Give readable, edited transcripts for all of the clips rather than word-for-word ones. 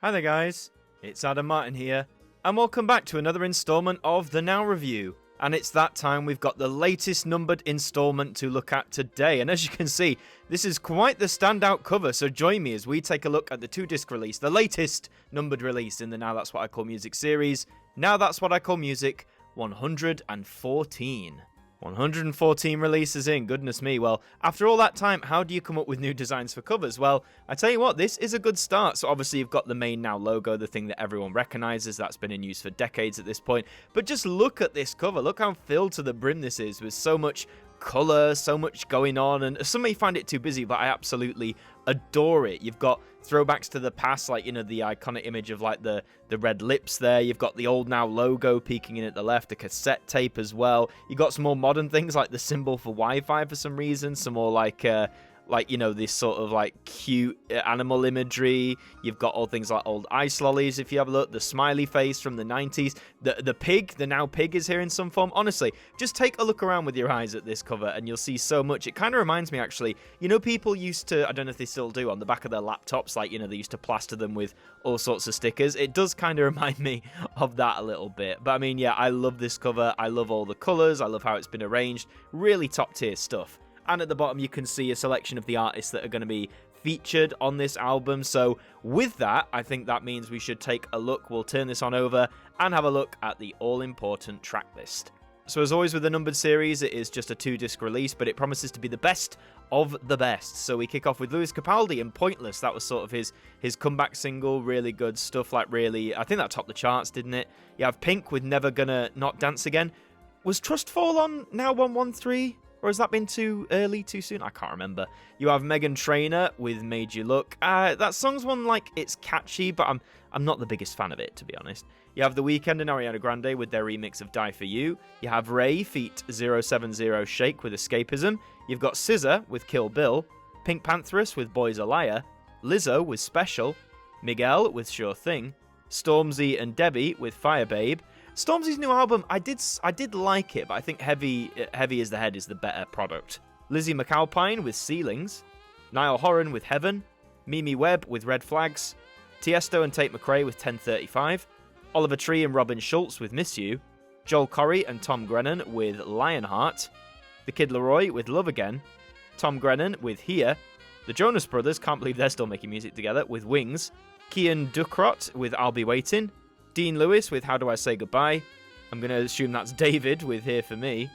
Hi there guys, it's Adam Martin here, and welcome back to another installment of the Now Review. And it's that time we've got the latest numbered installment to look at today, and as you can see, this is quite the standout cover, so join me as we take a look at the 2-disc release, the latest numbered release in the Now That's What I Call Music series, Now That's What I Call Music 114. 114 releases in, goodness me. Well, after all that time, how do you come up with new designs for covers? Well, I tell you what, this is a good start. So obviously you've got the main Now logo, the thing that everyone recognizes, that's been in use for decades at this point. But just look at this cover, look how filled to the brim this is, with so much color, so much going on, and some may find it too busy, but I absolutely adore it. You've got throwbacks to the past, like, you know, the iconic image of like the red lips there. You've got the old Now logo peeking in at the left, the cassette tape as well. You've got some more modern things like the symbol for Wi-Fi for some reason, some more like you know, this sort of like cute animal imagery. You've got all things like old ice lollies if you have a look, the smiley face from the 90s, the pig, the Now pig is here in some form. Honestly, just take a look around with your eyes at this cover and you'll see so much. It kind of reminds me, actually, you know, people used to, I don't know if they still do, on the back of their laptops, like, you know, they used to plaster them with all sorts of stickers. It does kind of remind me of that a little bit. But I mean, yeah, I love this cover. I love all the colors. I love how it's been arranged. Really top tier stuff. And at the bottom, you can see a selection of the artists that are going to be featured on this album. So with that, I think that means we should take a look. We'll turn this on over and have a look at the all-important track list. So as always with the numbered series, it is just a 2-disc release, but it promises to be the best of the best. So we kick off with Lewis Capaldi and Pointless. That was sort of his comeback single. Really good stuff. Like, really, I think that topped the charts, didn't it? You have Pink with Never Gonna Not Dance Again. Was Trustfall on Now 113? Or has that been too early, too soon? I can't remember. You have Meghan Trainor with Made You Look. That song's one, like, it's catchy, but I'm not the biggest fan of it, to be honest. You have The Weeknd and Ariana Grande with their remix of Die For You. You have Ray feat. 070 Shake with Escapism. You've got SZA with Kill Bill. Pink Pantheress with Boy's a Liar. Lizzo with Special. Miguel with Sure Thing. Stormzy and Debbie with Fire Babe. Stormzy's new album, I did like it, but I think Heavy Is the Head is the better product. Lizzie McAlpine with Ceilings, Niall Horan with Heaven, Mimi Webb with Red Flags, Tiesto and Tate McRae with 1035, Oliver Tree and Robin Schulz with Miss You, Joel Corry and Tom Grennan with Lionheart, The Kid Laroi with Love Again, Tom Grennan with Here, the Jonas Brothers, can't believe they're still making music together, with Wings, Kian Dukrot with I'll Be Waiting, Dean Lewis with How Do I Say Goodbye? I'm going to assume that's David with Here For Me.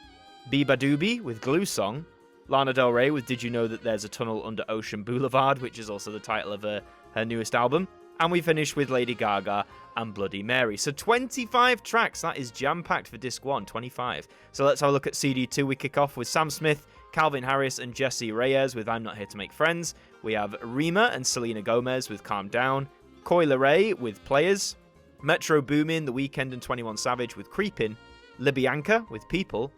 Biba Doobie with Glue Song. Lana Del Rey with Did You Know That There's a Tunnel Under Ocean Boulevard, which is also the title of her newest album. And we finish with Lady Gaga and Bloody Mary. So 25 tracks, that is jam-packed for Disc 1, 25. So let's have a look at CD 2. We kick off with Sam Smith, Calvin Harris and Jesse Reyes with I'm Not Here to Make Friends. We have Rima and Selena Gomez with Calm Down. Coi Leray with Players. Metro Boomin, The Weeknd and 21 Savage with Creepin', Libyanka with People,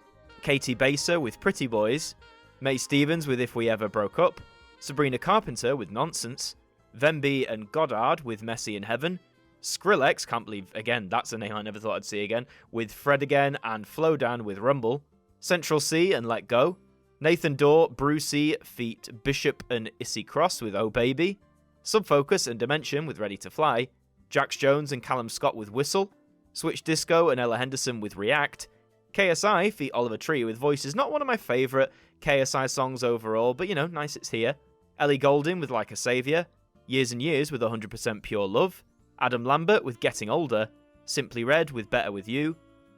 Katie Baser with Pretty Boys, Mae Stevens with If We Ever Broke Up, Sabrina Carpenter with Nonsense, Venby and Goddard with Messy in Heaven, Skrillex, can't believe, again, that's a name I never thought I'd see again, with Fred Again and Flowdown with Rumble, Central C and Let Go, Nathan Dorr, Brucey feat. Bishop and Issy Cross with Oh Baby, Subfocus and Dimension with Ready to Fly, Jax Jones and Callum Scott with Whistle, Switch Disco and Ella Henderson with React, KSI feat. Oliver Tree with Voices, not one of my favourite KSI songs overall, but you know, nice it's here. Ellie Goulding with Like a Saviour, Years and Years with 100% Pure Love, Adam Lambert with Getting Older, Simply Red with Better With You,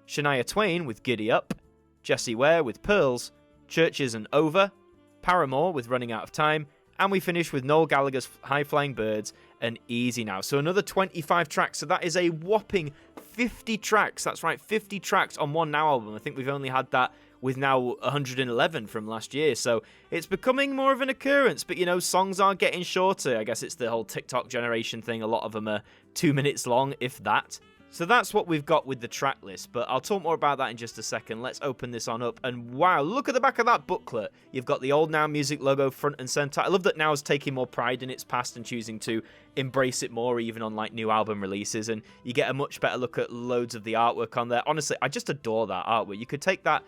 Shania Twain with Giddy Up, Jessie Ware with Pearls, Churches and Over, Paramore with Running Out of Time, and we finish with Noel Gallagher's High Flying Birds and Easy Now. So another 25 tracks. So that is a whopping 50 tracks. That's right, 50 tracks on one Now album. I think we've only had that with Now 111 from last year. So it's becoming more of an occurrence. But, you know, songs are getting shorter. I guess it's the whole TikTok generation thing. A lot of them are 2 minutes long, if that. So that's what we've got with the track list, but I'll talk more about that in just a second. Let's open this on up, and wow, look at the back of that booklet. You've got the old Now Music logo front and center. I love that Now is taking more pride in its past and choosing to embrace it more, even on like new album releases, and you get a much better look at loads of the artwork on there. Honestly, I just adore that artwork. You could take that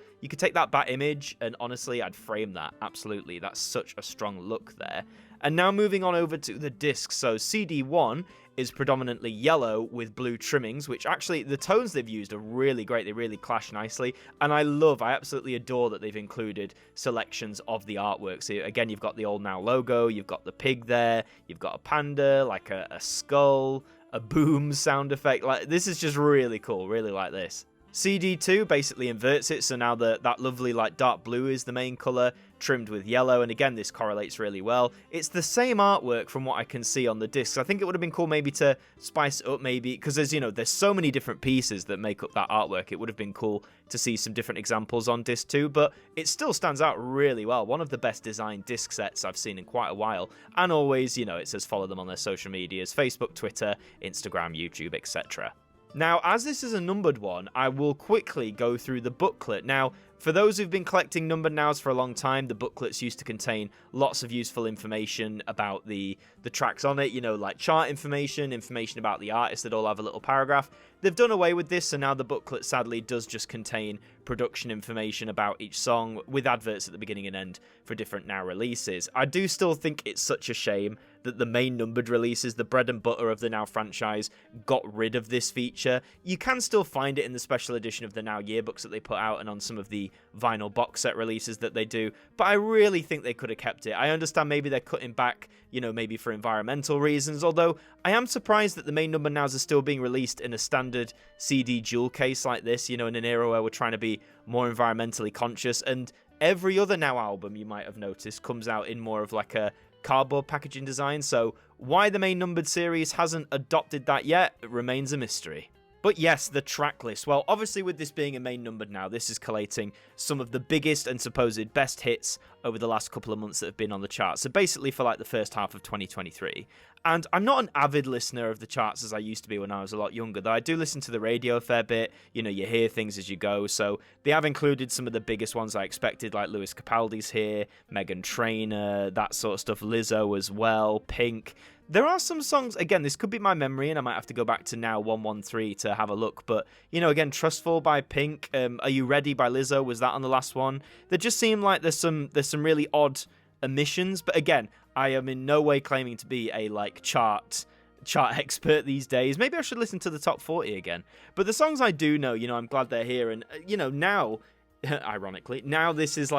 bat image, and honestly, I'd frame that. Absolutely, that's such a strong look there. And now moving on over to the discs. So CD1 is predominantly yellow with blue trimmings, which actually the tones they've used are really great. They really clash nicely. And I absolutely adore that they've included selections of the artwork. So again, you've got the Old Now logo, you've got the pig there, you've got a panda, like a skull, a boom sound effect. Like, this is just really cool. Really like this. CD2 basically inverts it, so now that lovely like dark blue is the main colour, trimmed with yellow, and again this correlates really well. It's the same artwork from what I can see on the discs. I think it would have been cool maybe to spice it up, maybe, because there's so many different pieces that make up that artwork. It would have been cool to see some different examples on disc 2, but it still stands out really well. One of the best designed disc sets I've seen in quite a while, and always, it says follow them on their social medias, Facebook, Twitter, Instagram, YouTube, etc. Now, as this is a numbered one, I will quickly go through the booklet. Now, for those who've been collecting numbered nows for a long time, the booklets used to contain lots of useful information about the tracks on it, like chart information about the artist that all have a little paragraph. They've done away with this, so now the booklet sadly does just contain production information about each song with adverts at the beginning and end for different Now releases. I do still think it's such a shame that the main numbered releases, the bread and butter of the Now franchise, got rid of this feature. You can still find it in the special edition of the Now yearbooks that they put out and on some of the vinyl box set releases that they do, but I really think they could have kept it. I understand maybe they're cutting back, maybe for environmental reasons, although I am surprised that the main number nows are still being released in a standard CD jewel case like this, in an era where we're trying to be more environmentally conscious, and every other Now album, you might have noticed, comes out in more of like a cardboard packaging design, so why the main numbered series hasn't adopted that yet remains a mystery. But yes, the track list. Well, obviously with this being a main numbered now, this is collating some of the biggest and supposed best hits over the last couple of months that have been on the charts. So basically for like the first half of 2023. And I'm not an avid listener of the charts as I used to be when I was a lot younger, though I do listen to the radio a fair bit. You hear things as you go. So they have included some of the biggest ones I expected, like Lewis Capaldi's here, Meghan Trainor, that sort of stuff, Lizzo as well, Pink. There are some songs, again, this could be my memory, and I might have to go back to Now 113 to have a look, but, again, Trustful by Pink, Are You Ready by Lizzo, was that on the last one? They just seem like there's some really odd omissions, but again, I am in no way claiming to be a, chart expert these days. Maybe I should listen to the top 40 again. But the songs I do know, I'm glad they're here, and, now... ironically, now this is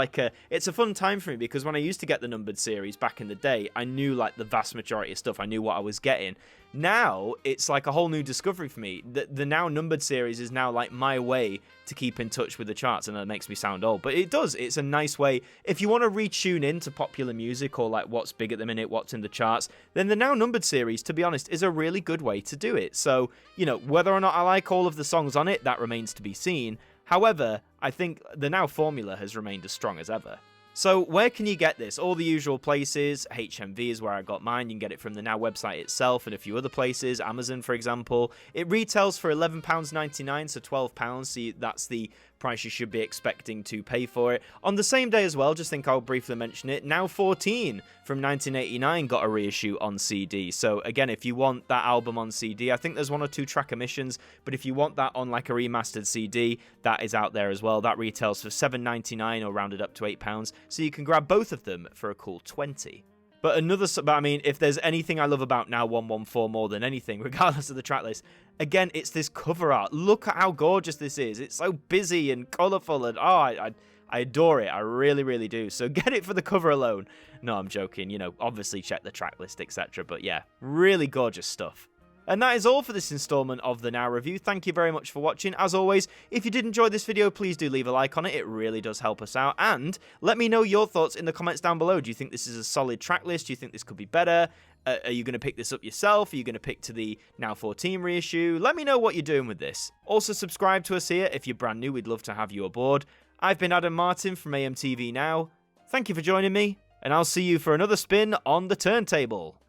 it's a fun time for me, because when I used to get the numbered series back in the day, I knew the vast majority of stuff. I knew what I was getting. Now it's like a whole new discovery for me. The Now numbered series is now my way to keep in touch with the charts, and that makes me sound old, but it's a nice way. If you want to retune into popular music or what's big at the minute, what's in the charts, then the Now numbered series, to be honest, is a really good way to do it. So, whether or not I like all of the songs on it, that remains to be seen. However, I think the Now formula has remained as strong as ever. So where can you get this? All the usual places. HMV is where I got mine. You can get it from the Now website itself and a few other places. Amazon, for example. It retails for £11.99, so £12. So that's the price you should be expecting to pay for it. On the same day as well, just think I'll briefly mention it, Now 14 from 1989 got a reissue on CD. So again, if you want that album on CD, I think there's 1 or 2 track omissions, but if you want that on a remastered CD, that is out there as well. That retails for £7.99 or rounded up to £8, so you can grab both of them for a cool $20. But if there's anything I love about Now 114 more than anything, regardless of the track list, again, it's this cover art. Look at how gorgeous this is. It's so busy and colourful, and I adore it. I really, really do. So get it for the cover alone. No, I'm joking. Obviously check the track list, etc. But yeah, really gorgeous stuff. And that is all for this installment of the Now Review. Thank you very much for watching. As always, if you did enjoy this video, please do leave a like on it. It really does help us out. And let me know your thoughts in the comments down below. Do you think this is a solid track list? Do you think this could be better? Are you going to pick this up yourself? Are you going to pick to the Now 14 reissue? Let me know what you're doing with this. Also, subscribe to us here. If you're brand new, we'd love to have you aboard. I've been Adam Martin from AMTV Now. Thank you for joining me, and I'll see you for another spin on the turntable.